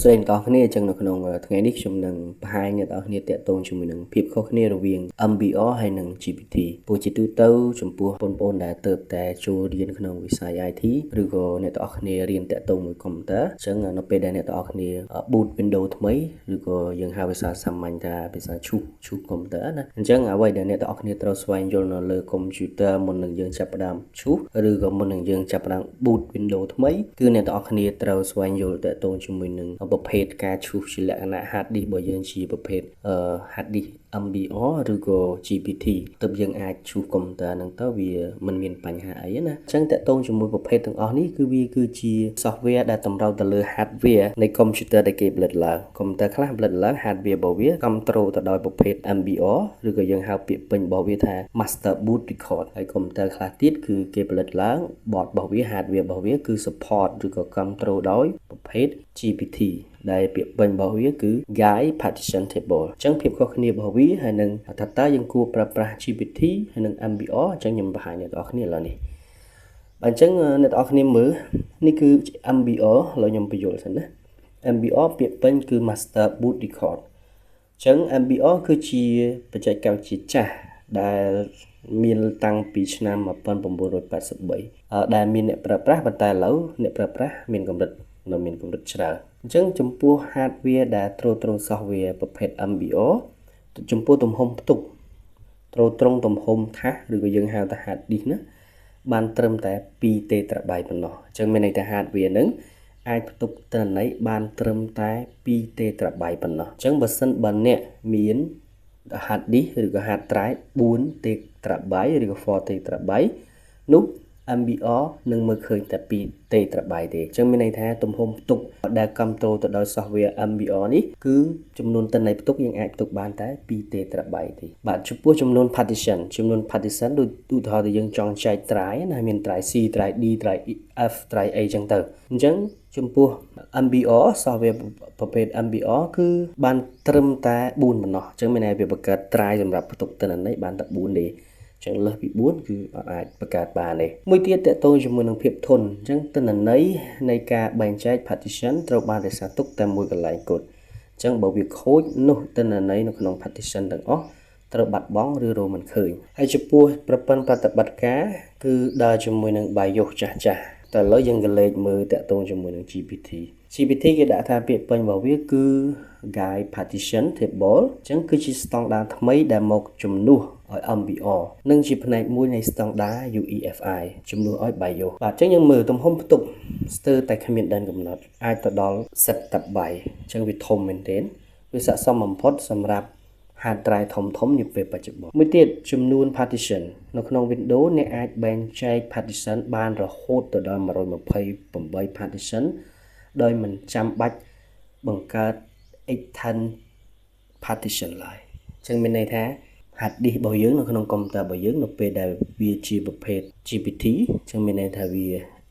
ស្ដីអ្នកគ្នាចឹងនៅក្នុងថ្ងៃនេះខ្ញុំនឹងបង្ហាញអ្នកគ្នាតាក់ទងជាមួយនឹងភាពខុសគ្នារវាង MBR ហើយនិង GPT ព្រោះជាទូទៅចំពោះបងប្អូនដែលទើបតែចូលរៀនក្នុងវិស័យ IT ឬក៏អ្នកទាំងអស់គ្នារៀនតាក់ទងមួយកុំព្យូទ័រចឹងនៅពេលដែលអ្នកទាំងអស់គ្នា boot Windows ថ្មីឬក៏យើងហៅភាសាសាមញ្ញថាភាសាឈូសកុំព្យូទ័រណាអញ្ចឹងអ្វីដែលអ្នកទាំងអស់គ្នាត្រូវស្វែងយល់នៅលើកុំព្យូទ័រមុននឹងយើងចាប់ផ្ដើមឈូសឬក៏មុននឹងយើងចាប់ផ្ដើម boot Windows ថ្មីគឺអ្នកទាំងអស់គ្នាត្រូវស្វែងយល់តាក់ទងជាមួយនឹងប្រភេទការឈូសជាលក្ខណៈ hard disk របស់យើងជាប្រភេទhard disk MBR ឬក៏ GPT ទើបយើងអាចឈូសកុំព្យូទ័រហ្នឹងទៅវាមិនមានបញ្ហាអីណាអញ្ចឹងតាក់ទងជាមួយប្រភេទទាំងអស់នេះគឺវាគឺជា software ដែលតម្រូវទៅលើ hardware នៃកុំព្យូទ័រដែលគេផលិតឡើងកុំព្យូទ័រខ្លះផលិតឡើង hardware របស់វាគ្រប់គ្រងទៅដោយប្រភេទ MBR ឬក៏យើងហៅពាក្យពេញរបស់វាថា master boot record ហើយកុំព្យូទ័រខ្លះទៀតគឺគេផលិតឡើង board របស់វា hardware របស់វាគឺ support ឬក៏គ្រប់គ្រងដោយប្រភេទ GPT ដែលពាក្យពេញរបស់វាគឺ Guide Partition Table អញ្ចឹងភាពខុសគ្នារបស់វាហើយនឹងថាតើយើងគួរប្រើប្រាស់ GPT ហើយនឹង MBR អញ្ចឹងខ្ញុំបង្ហាញអ្នកទាំងអស់គ្នាឥឡូវនេះអញ្ចឹងអ្នកទាំងអស់គ្នាមើលនេះគឺ MBR ឥឡូវខ្ញុំបញ្យល់សិនណា MBR ពាក្យពេញគឺ Master Boot Record អញ្ចឹង MBR គឺជាបច្ចេកវិទ្យាចាស់ដែលមានតាំងពីឆ្នាំ1983ដែលមានអ្នកប្រើប្រាស់ប៉ុន្តែឥឡូវអ្នកប្រើប្រាស់មានកម្រិតច្រើនអញ្ចឹងចំពោះ hardware ដែលទ្រទ្រង់ software ប្រភេទ MBR ចំពោះទំហំផ្ទុកទ្រទ្រង់ទំហំថាសឬក៏យើងហៅថា hard disk ណាបានត្រឹមតែ2 TB ប៉ុណ្ណោះអញ្ចឹងមានន័យថា hardware ហ្នឹងអាចផ្ទុកទិន្នន័យបានត្រឹមតែ2 TB ប៉ុណ្ណោះអញ្ចឹងបើសិនបើអ្នកមាន hard disk ឬក៏ hard drive 4 TB ឬក៏4 TB នោះ MBR នឹងមើលឃើញតែ2 TB ទេអញ្ចឹងមានន័យថាទំហំផ្ទុកដែលគ្រប់គ្រងទៅដោយ software MBR នេះគឺចំនួនទិន្នន័យផ្ទុកយើងអាចផ្ទុកបានតែ2 TB ទេបាទចំពោះចំនួន partition ដូចឧទាហរណ៍ថាយើងចង់ចែក drive ណាមាន drive C drive D drive F drive A ចឹងទៅអញ្ចឹងចំពោះ MBR software ប្រភេទ MBR គឺបានត្រឹមតែ4ប៉ុណ្ណោះអញ្ចឹងមានន័យវាបង្កើត drive សម្រាប់ផ្ទុកទិន្នន័យបានតែ4ទេចឹងលើសពី4គឺអត់អាចបង្កើតបានទេមួយទៀតតកតងជាមួយនឹងភាពធន់អញ្ចឹងទិន្នន័យនៃការបែងចែក partition ត្រូវបានរក្សាទុកតែមួយកន្លែងគត់អញ្ចឹងបើវាខូចនោះទិន្នន័យនៅក្នុង partition ទាំងអស់ត្រូវបាត់បង់ឬរកមិនឃើញហើយចំពោះប្រព័ន្ធប្រតិបត្តិការគឺដើរជាមួយនឹង BIOS ចាស់តែឥឡូវយើងក៏លេខមើលតកតងជាមួយនឹង GPT គេដាក់ថាពាក្យពេញរបស់វាគឺ Guide Partition Table អញ្ចឹងគឺជាស្តង់ដារថ្មីដែលមកជំនួសឲ្យ MBR និងជាផ្នែកមួយនៃស្តង់ដារ UEFI ជំនួសឲ្យ BIOS បាទអញ្ចឹងយើងមើលទំហំផ្ទុកស្ទើរតែគ្មានដែនកំណត់អាចទៅដល់ 10 TB អញ្ចឹងវាធំមែនទែនវាស័ក្តិសមបំផុតសម្រាប់ hard drive ធំនាពេលបច្ចុប្បន្នមួយទៀតចំនួន partition នៅក្នុង Windows អ្នកអាចបែងចែក partition បានរហូតទៅដល់128 partition ដោយមិនចាំបាច់បង្កើត extend partition ឡើយអញ្ចឹងមានន័យថា hard disk របស់យើងនៅក្នុងកុំព្យូទ័ររបស់យើងនៅពេលដែលវាជាប្រភេទ GPT អញ្ចឹងមានន័យថាវា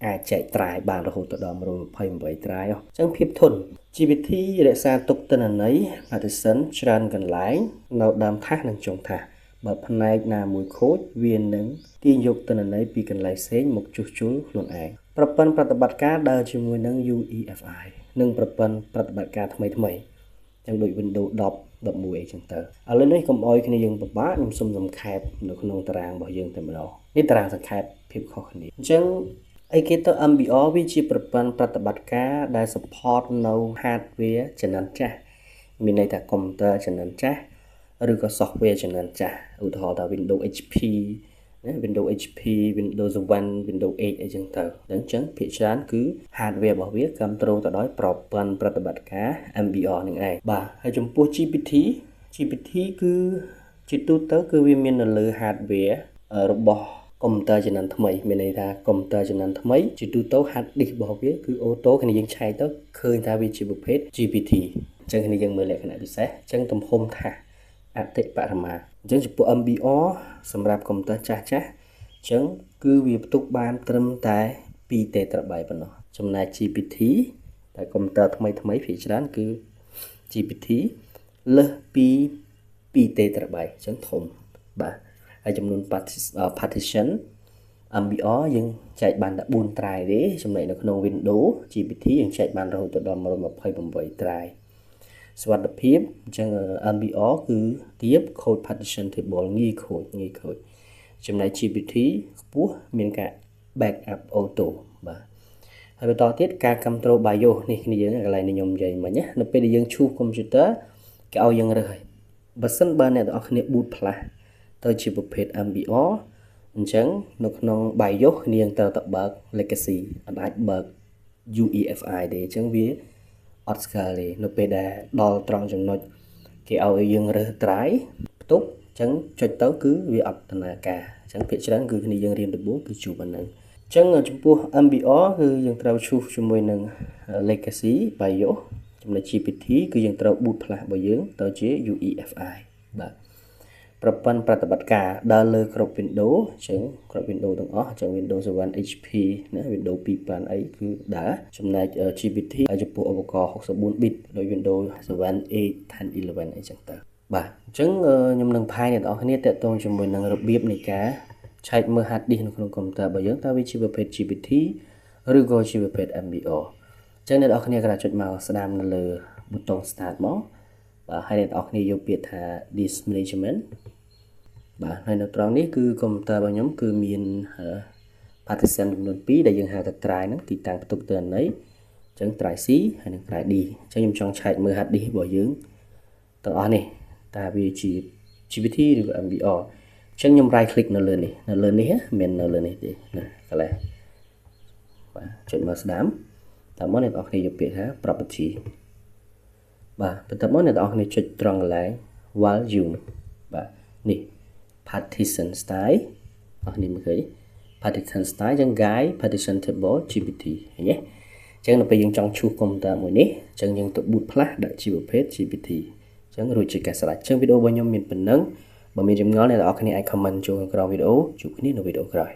អាចចែកត្រាយបានរហូតដល់128ត្រាយអញ្ចឹងភាពធន់ GPT រក្សាទុកទិន្នន័យ partition ច្រើនកន្លែងនៅដើមថាសនិងចុងថាសបើផ្នែកណាមួយខូចវានឹងទាញយកទិន្នន័យពីកន្លែងផ្សេងមកជួសជុលខ្លួនឯងប្រព័ន្ធប្រតិបត្តិការដើរជាមួយនឹង UEFI និងប្រព័ន្ធប្រតិបត្តិការថ្មីចឹងដូច Windows 10 11អីចឹងទៅឥឡូវនេះកុំអោយគ្នាយើងពិបាកខ្ញុំសូមសង្ខេបនៅក្នុងតារាងរបស់យើងតែម្ដងនេះតារាងសង្ខេបភាពខុសគ្នាអញ្ចឹងអីគេទៅ MBR វាជាប្រព័ន្ធប្រតិបត្តិការដែល support នៅ hardware ជំនាន់ចាស់មានន័យថាកុំព្យូទ័រជំនាន់ចាស់ឬក៏ software ជំនាន់ចាស់ឧទាហរណ៍ថា Windows HP Windows HP Windows 7 Windows 8អីចឹងទៅអញ្ចឹងភាគច្រើនគឺ hardware របស់វាគ្រប់គ្រងទៅដោយប្រព័ន្ធប្រតិបត្តិការ MBR នឹងឯងបាទហើយចំពោះ GPT គឺជាទូទៅគឺវាមាននៅលើ hardware របស់កុំព្យូទ័រជំនាន់ថ្មីមានន័យថាកុំព្យូទ័រជំនាន់ថ្មីជាទូទៅ hard disk របស់វាគឺអូតូគ្នាយើងឆែកទៅឃើញថាវាជាប្រភេទ GPT អញ្ចឹងគ្នាយើងមើលលក្ខណៈពិសេសអញ្ចឹងទំហំថាសអតិបរមាអញ្ចឹងចំពោះ MBR សម្រាប់កុំព្យូទ័រចាស់អញ្ចឹងគឺវាផ្ទុកបានត្រឹមតែ2 TB ប៉ុណ្ណោះចំណែក GPT តែកុំព្យូទ័រថ្មីភាគច្រើនគឺ GPT លើសពី2 TB អញ្ចឹងធំបាទហើយចំនួន partition MBR យើងចែកបានតែ4ត្រៃទេចំណែកនៅក្នុង Windows GPT យើងចែកបានរហូតដល់128ត្រៃសុវត្ថិភាពអញ្ចឹង MBR គឺទាប code partition table ងាយខូចចំណែក GPT ខ្ពស់មានការ backup auto បាទហើយបន្តទៀតការ control BIOS នេះគ្នាយើងកន្លែងខ្ញុំនិយាយមិញណានៅពេលដែលយើងឈូស computer គេឲ្យយើងរើសហើយបើសិនបើអ្នកទាំងអស់គ្នា boot ផ្លាស់ទៅជាប្រភេទ MBR អញ្ចឹងនៅក្នុង BIOS គ្នាយើងត្រូវតែបើក legacy អត់អាចបើក UEFI ទេអញ្ចឹងវាអត់ស្គាល់ទេនៅពេលដែលដល់ត្រង់ចំណុចគេឲ្យយើងរើស drive ផ្ទុកអញ្ចឹងចុចទៅគឺវាអត់ដំណើរការអញ្ចឹងភាគច្រើនគឺគ្នាយើងរៀនដំបូងគឺជួបអាហ្នឹងអញ្ចឹងចំពោះ MBR គឺយើងត្រូវជួសជាមួយនឹង legacy BIOS ចំណែក GPT គឺយើងត្រូវ boot ផ្លាស់របស់យើងទៅជា UEFI បាទប្រព័ន្ធប្រតិបត្តិការដើរលើគ្រប់ Windows អញ្ចឹងគ្រប់ Windows ទាំងអស់អញ្ចឹង Windows 7 HP ណា Windows 2000អីគឺដើរចំណែក GPT ចំពោះឧបករណ៍64 bit ដោយ Windows 7 8 10 11អីចឹងទៅបាទអញ្ចឹងខ្ញុំនឹងផាយអ្នកនរគ្នាតកតងជាមួយនឹងរបៀបនៃការឆែកមើល hard disk នៅក្នុងកុំព្យូទ័ររបស់យើងតើវាជាប្រភេទ GPT ឬក៏ជាប្រភេទ MBR អញ្ចឹងអ្នកនរគ្នាក៏ចុចមកស្ដាំនៅលើ ប៊ូតុង start មកបាទហើយអ្នកនរគ្នាយកពាក្យថា disk management បាទហើយនៅត្រង់នេះគឺកុំព្យូទ័ររបស់ខ្ញុំគឺមាន partition ចំនួន2ដែលយើងហៅថា drive ហ្នឹងទីតាំងផ្ទុកទិន្នន័យអញ្ចឹង drive C ហើយនិង drive D អញ្ចឹងខ្ញុំចង់ឆែកមើល hard disk របស់យើងទាំងអស់នេះតើវាជា GPT ឬក៏ MBR អញ្ចឹងខ្ញុំ right click នៅលើនេះមិននៅលើនេះទេណាកន្លែងបាទចុចមកស្ដាំតើមកអ្នកនរគ្នាយកពាក្យថា property បាទបន្ទាប់មកអ្នកនរគ្នាចុចត្រង់កន្លែង value បាទនេះ partition style អស់នេះមើលឃើញ partition style ចឹង guide partition table GPT ឃើញទេអញ្ចឹងនៅពេលយើងចង់ឈូសកុំព្យូទ័រមួយនេះអញ្ចឹងយើងទៅ boot ផ្លាស់ដាក់ជាប្រភេទ GPT អញ្ចឹងរួចជាការស្រេចអញ្ចឹងវីដេអូរបស់ខ្ញុំមានប៉ុណ្ណឹងបើមានចម្ងល់អ្នកនរគ្នាអាច comment ចូលក្នុងក្រោមវីដេអូជួបគ្នានៅវីដេអូក្រោយ